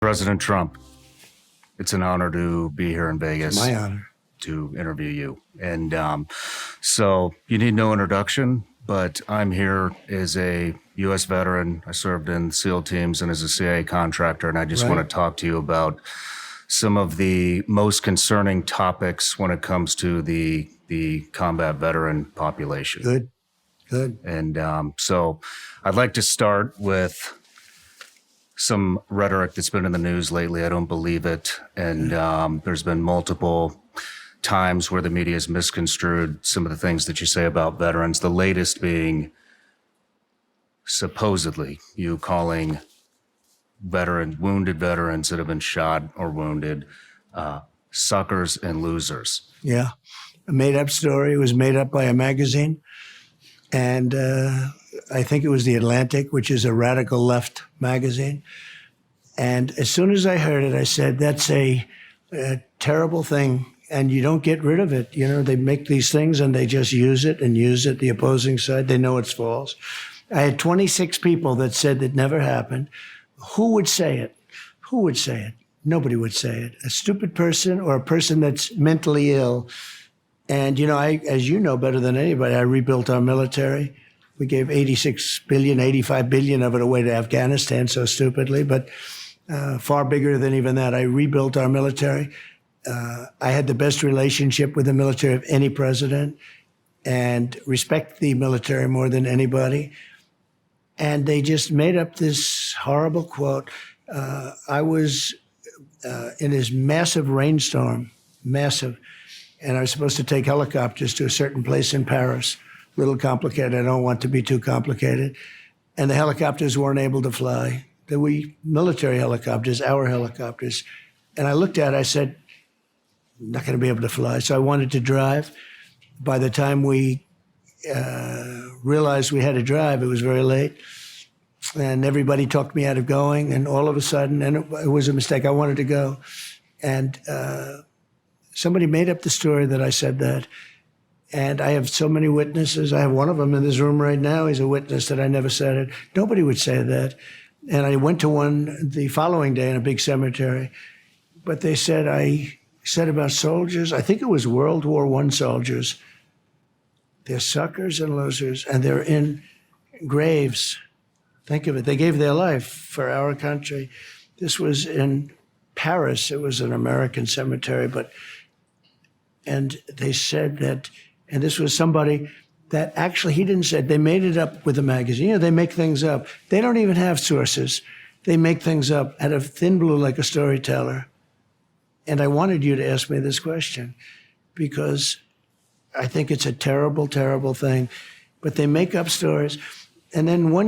President Trump, it's an honor to be here in Vegas. My honor. To interview you. And so you need no introduction, but I'm here as a U.S. veteran. I served in SEAL teams and as a CIA contractor, and I just want to talk to you about some of the most concerning topics when it comes to the combat veteran population. Good. And so I'd like to start with some rhetoric that's been in the news lately. I don't believe it. And there's been multiple times where the media has misconstrued some of the things that you say about veterans. The latest being supposedly you calling wounded veterans that have been shot or wounded suckers and losers. Yeah. A made-up story. It was made up by a magazine. And I think it was The Atlantic, which is a radical left magazine. And as soon as I heard it, I said, that's a terrible thing. And you don't get rid of it. You know, they make these things and they just use it, the opposing side. They know it's false. I had 26 people that said it never happened. Who would say it? Who would say it? Nobody would say it. A stupid person or a person that's mentally ill. And, you know, as you know better than anybody, I rebuilt our military. We gave 86 billion, 85 billion of it away to Afghanistan so stupidly, but far bigger than even that. I rebuilt our military. I had the best relationship with the military of any president and respect the military more than anybody. And they just made up this horrible quote. I was in this massive rainstorm, massive, and I was supposed to take helicopters to a certain place in Paris. A little complicated. I don't want to be too complicated. And the helicopters weren't able to fly. They were military helicopters, our helicopters. And I looked at it, I said, I'm not going to be able to fly. So I wanted to drive. By the time we realized we had to drive, it was very late. And everybody talked me out of going. And all of a sudden, and it was a mistake, I wanted to go. And somebody made up the story that I said that. And I have so many witnesses. I have one of them in this room right now. He's a witness that I never said it. Nobody would say that. And I went to one the following day in a big cemetery. But they said I said about soldiers, I think it was World War I soldiers, they're suckers and losers, and they're in graves. Think of it. They gave their life for our country. This was in Paris. It was an American cemetery, and they said that, and this was somebody that actually, he didn't say it. They made it up with a magazine. You know, they make things up. They don't even have sources. They make things up out of thin blue like a storyteller. And I wanted you to ask me this question because I think it's a terrible, terrible thing. But they make up stories. And then one